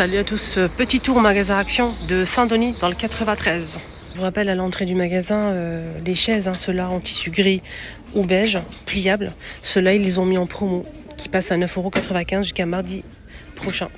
Salut à tous, petit tour au magasin Action de Saint-Denis dans le 93. Je vous rappelle à l'entrée du magasin, les chaises, ceux-là en tissu gris ou beige, pliables. Ceux-là, ils les ont mis en promo, qui passe à 9,95 € jusqu'à mardi prochain.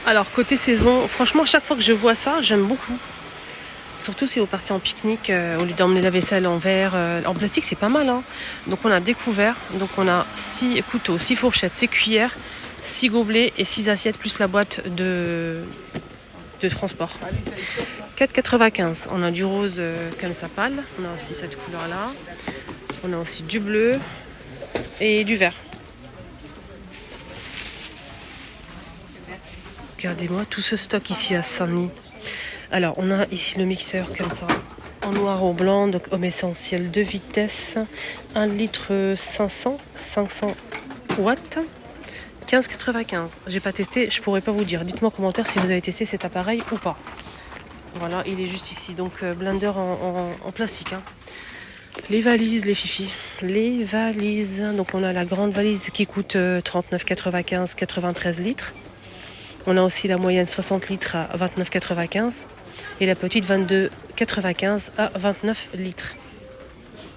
Alors côté saison, franchement, chaque fois que je vois ça, j'aime beaucoup. Surtout si vous partez en pique-nique, au lieu d'emmener la vaisselle en verre, en plastique, c'est pas mal. Donc on a découvert, donc on a 6 couteaux, 6 fourchettes, 6 cuillères, 6 gobelets et 6 assiettes plus la boîte de transport. 4,95 €. On a du rose comme ça pâle. On a aussi cette couleur-là. On a aussi du bleu et du vert. Regardez-moi tout ce stock ici à Saint-Denis. Alors, on a ici le mixeur comme ça, en noir au blanc, donc homme essentiel 2 vitesses, 1 litre 500 watts, 15,95 €. J'ai pas testé, je pourrais pas vous dire. Dites-moi en commentaire si vous avez testé cet appareil ou pas. Voilà, il est juste ici, donc blender en plastique. Les valises, les fifis. Les valises, donc on a la grande valise qui coûte 39,95 €, 93 litres. On a aussi la moyenne 60 litres à 29,95 € et la petite 22,95 € à 29 litres.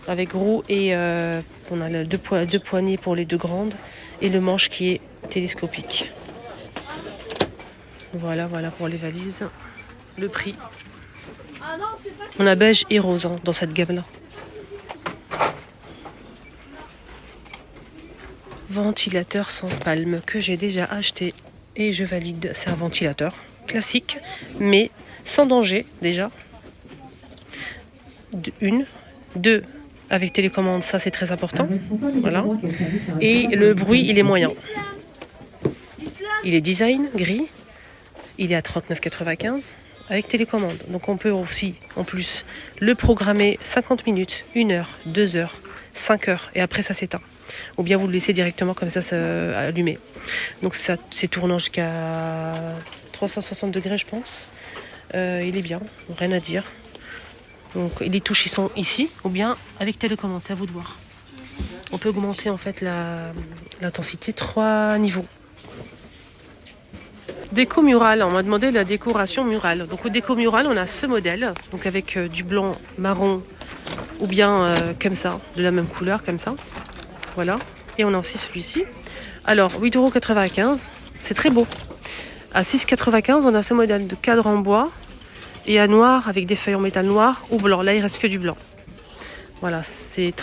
Avec roue et on a deux poignées pour les deux grandes et le manche qui est télescopique. Voilà pour les valises. Le prix. On a beige et rose dans cette gamme-là. Ventilateur sans palme que j'ai déjà acheté. Et je valide, c'est un ventilateur classique, mais sans danger déjà. 1, 2, avec télécommande, ça c'est très important. Voilà. Et le bruit, il est moyen. Il est design, gris. Il est à 39,95 € avec télécommande. Donc on peut aussi, en plus, le programmer 50 minutes, 1 heure, 2 heures, 5 heures, et après ça s'éteint. Ou bien vous le laissez directement comme ça allumé. Donc ça c'est tournant jusqu'à 360 degrés je pense. Il est bien, rien à dire. Donc les touches ils sont ici ou bien avec télécommande, c'est à vous de voir. On peut augmenter en fait l'intensité 3 niveaux. Déco murale, on m'a demandé la décoration murale. Donc au déco murale on a ce modèle, donc avec du blanc, marron ou bien comme ça, de la même couleur comme ça. Voilà, et on a aussi celui-ci. Alors, 8,95 €, c'est très beau. À 6,95 €, on a ce modèle de cadre en bois et à noir avec des feuilles en métal noir ou blanc. Là, il reste que du blanc. Voilà, c'est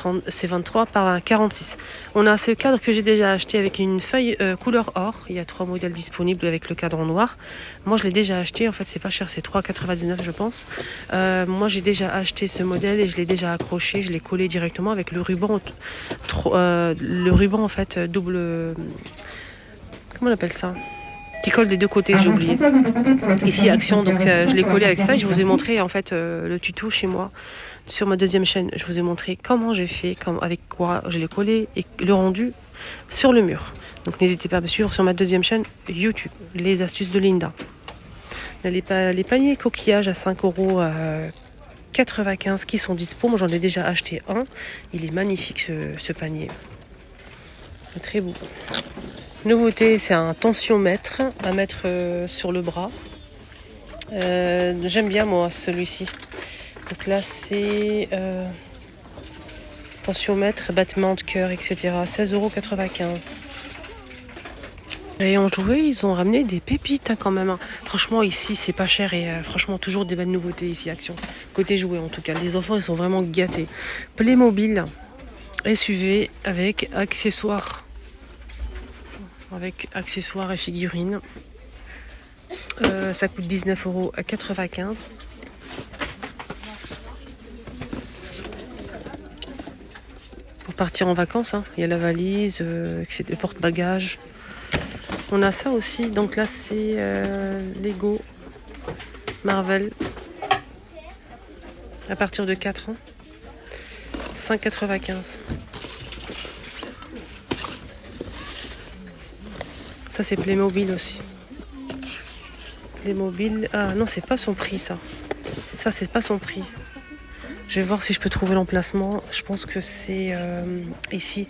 23 par 46. On a ce cadre que j'ai déjà acheté avec une feuille couleur or. Il y a 3 modèles disponibles avec le cadre en noir. Moi, je l'ai déjà acheté. En fait, c'est pas cher, c'est 3,99 € je pense. Moi, j'ai déjà acheté ce modèle et je l'ai déjà accroché. Je l'ai collé directement avec le ruban. Le ruban, en fait, double... Comment on appelle ça ? Qui colle des deux côtés, j'ai oublié. Ici, Action, donc je l'ai collé avec ça. Je vous ai montré, en fait, le tuto chez moi. Sur ma deuxième chaîne, je vous ai montré comment j'ai fait, avec quoi je l'ai collé et le rendu sur le mur. Donc n'hésitez pas à me suivre sur ma deuxième chaîne YouTube, les astuces de Linda. Les paniers coquillages à 5,95 € qui sont dispo. Moi j'en ai déjà acheté un. Il est magnifique ce panier. C'est très beau. Nouveauté, c'est un tensiomètre à mettre sur le bras. J'aime bien moi celui-ci. Donc là, c'est tensiomètre, battement de cœur, etc. 16,95 €. Et en jouet, ils ont ramené des pépites quand même. Franchement, ici, c'est pas cher et franchement, toujours des belles nouveautés ici, Action. Côté jouet, en tout cas. Les enfants, ils sont vraiment gâtés. Playmobil SUV avec accessoires. Avec accessoires et figurines. Ça coûte 19,95 €. Partir en vacances, il y a la valise, le porte-bagages. On a ça aussi, donc là c'est Lego Marvel à partir de 4 ans, 5,95 €. Ça c'est Playmobil aussi. Playmobil, ah non c'est pas son prix ça. Ça c'est pas son prix. Je vais voir si je peux trouver l'emplacement. Je pense que c'est ici.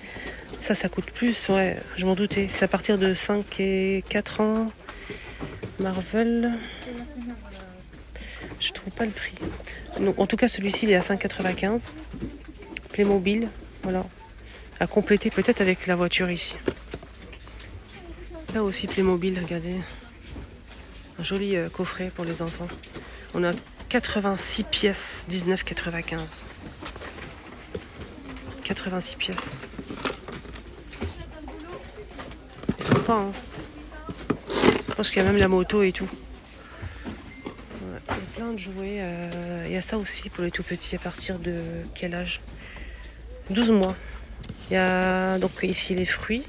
Ça coûte plus. Ouais, je m'en doutais. C'est à partir de 5 et 4 ans. Marvel. Je trouve pas le prix. Donc, en tout cas, celui-ci, il est à 5,95. Playmobil, voilà. À compléter peut-être avec la voiture ici. Là aussi, Playmobil, regardez. Un joli coffret pour les enfants. On a 86 pièces, 19,95. 86 pièces. C'est sympa, hein. Je pense qu'il y a même la moto et tout. Ouais, il y a plein de jouets. Il y a ça aussi pour les tout petits. À partir de quel âge? 12 mois. Il y a donc ici les fruits.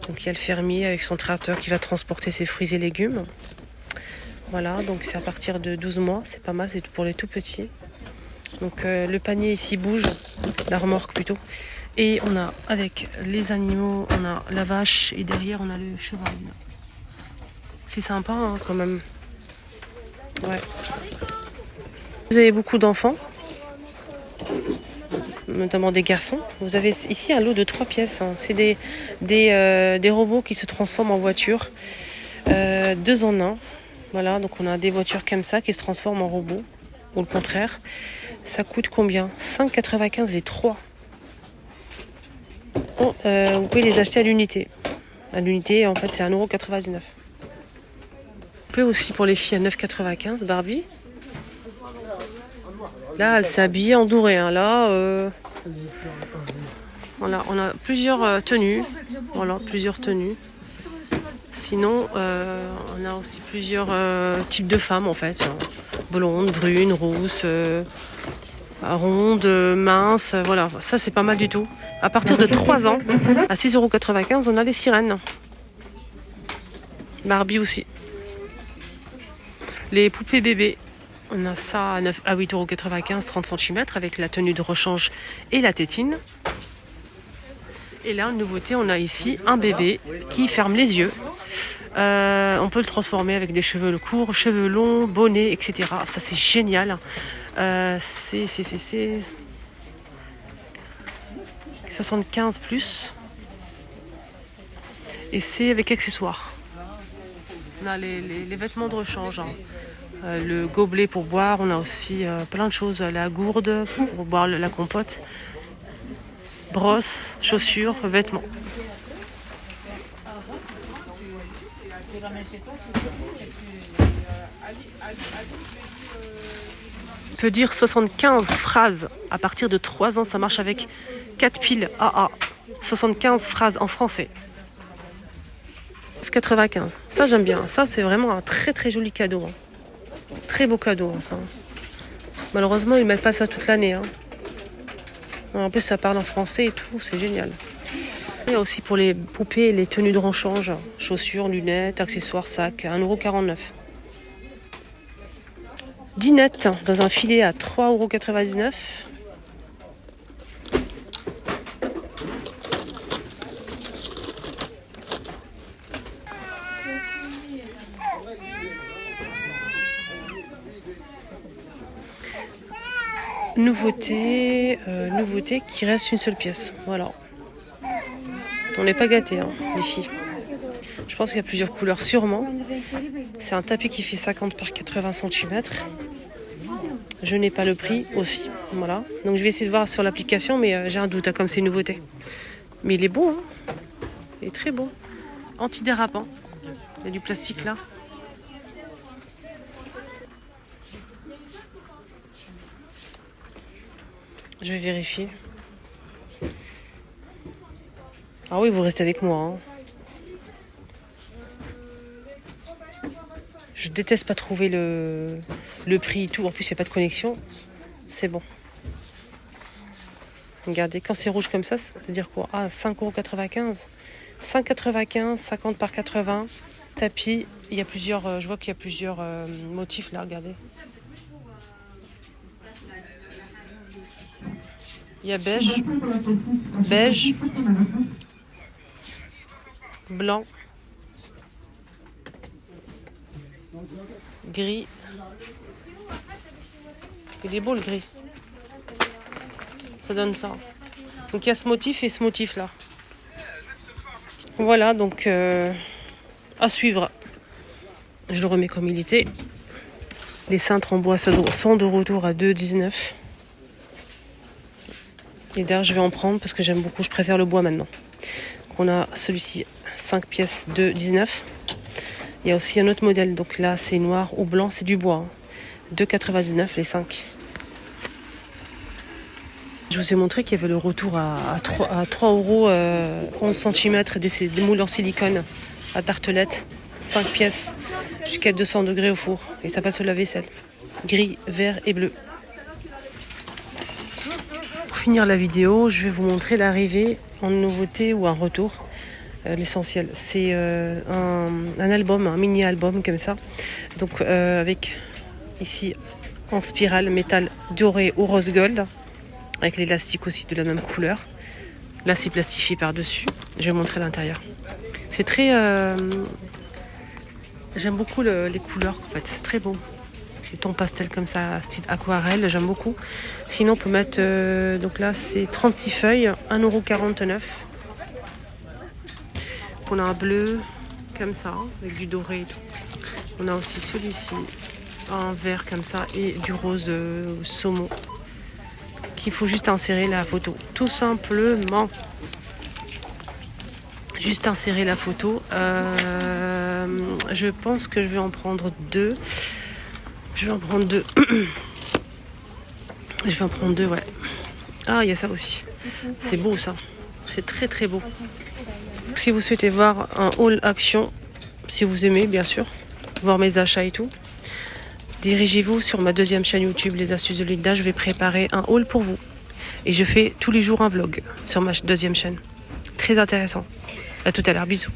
Donc il y a le fermier avec son tracteur qui va transporter ses fruits et légumes. Voilà, donc c'est à partir de 12 mois. C'est pas mal, c'est pour les tout petits. Donc le panier ici bouge, la remorque plutôt. Et on a avec les animaux, on a la vache et derrière on a le cheval. C'est sympa hein, quand même. Ouais. Vous avez beaucoup d'enfants, notamment des garçons. Vous avez ici un lot de 3 pièces. Hein. C'est des robots qui se transforment en voitures. 2 en 1. Voilà, donc on a des voitures comme ça qui se transforment en robots. Ou le contraire. Ça coûte combien? 5,95 les 3. Bon, vous pouvez les acheter à l'unité. À l'unité, en fait, c'est 1,99 €. Vous pouvez aussi pour les filles à 9,95 Barbie. Là, elle s'est habillée en doré. Hein. Là, voilà, on a plusieurs tenues. Voilà, plusieurs tenues. Sinon, on a aussi plusieurs types de femmes, en fait. Blondes, brunes, rousses, rondes, minces. Voilà, ça, c'est pas mal du tout. À partir de 3 ans, à 6,95 €, on a les sirènes. Barbie aussi. Les poupées bébés, on a ça à 8,95 €, 30 cm avec la tenue de rechange et la tétine. Et là, une nouveauté, on a ici un bébé qui ferme les yeux. On peut le transformer avec des cheveux courts, cheveux longs, bonnet, etc. Ça, c'est génial. C'est 75 plus. Et c'est avec accessoires. On a les vêtements de rechange. Hein. Le gobelet pour boire. On a aussi plein de choses. La gourde pour boire la compote. Brosse, chaussures, vêtements. On peut dire 75 phrases à partir de 3 ans. Ça marche avec 4 piles AA. 75 phrases en français. 95. Ça, j'aime bien. Ça, c'est vraiment un très très joli cadeau. Hein. Très beau cadeau, hein, ça. Malheureusement, ils ne mettent pas ça toute l'année. Hein. En plus, ça parle en français et tout. C'est génial. Il y a aussi pour les poupées, les tenues de rechange. Chaussures, lunettes, accessoires, sacs. 1,49 €. Dinette dans un filet à 3,99 €. Nouveauté qui reste une seule pièce. Voilà. On n'est pas gâtés, hein, les filles. Je pense qu'il y a plusieurs couleurs, sûrement. C'est un tapis qui fait 50 par 80 cm. Je n'ai pas le prix aussi. Voilà. Donc je vais essayer de voir sur l'application, mais j'ai un doute, hein, comme c'est une nouveauté. Mais il est beau, hein. Il est très beau. Antidérapant. Il y a du plastique là. Je vais vérifier. Ah oui, vous restez avec moi. Hein. Je déteste pas trouver le prix et tout. En plus, il n'y a pas de connexion. C'est bon. Regardez, quand c'est rouge comme ça, ça veut dire quoi? Ah, 5,95 €. 5,95 €, 50 par 80. Tapis. Il y a plusieurs. Je vois qu'il y a plusieurs motifs là, regardez. Il y a beige, blanc, gris. Il est beau le gris. Ça donne ça. Donc il y a ce motif et ce motif là. Voilà, donc à suivre. Je le remets comme il était. Les cintres en bois sont de retour à 2,19 €. Et d'ailleurs, je vais en prendre parce que j'aime beaucoup. Je préfère le bois maintenant. Donc, on a celui-ci, 5 pièces de 19. Il y a aussi un autre modèle. Donc là, c'est noir ou blanc. C'est du bois. 2,99 € les 5. Je vous ai montré qu'il y avait le retour à 3 € 11 cm des moules en silicone à tartelette. 5 pièces jusqu'à 200 degrés au four. Et ça passe au lave-vaisselle. Gris, vert et bleu. Pour finir la vidéo, je vais vous montrer l'arrivée en nouveauté ou un retour. L'essentiel, c'est un album, un mini-album comme ça. Donc avec ici en spirale métal doré ou rose gold. Avec l'élastique aussi de la même couleur. Là, c'est plastifié par-dessus. Je vais montrer l'intérieur. C'est très... J'aime beaucoup les couleurs, en fait. C'est très beau. Les tons pastels comme ça, style aquarelle, j'aime beaucoup. Sinon, on peut mettre... donc là, c'est 36 feuilles, 1,49 €. On a un bleu, comme ça, avec du doré et tout. On a aussi celui-ci, un vert comme ça, et du rose saumon. Qu'il faut juste insérer la photo, tout simplement. Juste insérer la photo. Je pense que je vais en prendre 2. Je vais en prendre 2. Je vais en prendre 2, ouais. Ah, il y a ça aussi. C'est beau ça. C'est très très beau. Si vous souhaitez voir un haul action, si vous aimez bien sûr, voir mes achats et tout, dirigez-vous sur ma deuxième chaîne YouTube, Les Astuces de Linda. Je vais préparer un haul pour vous. Et je fais tous les jours un vlog sur ma deuxième chaîne. Très intéressant. À tout à l'heure, bisous.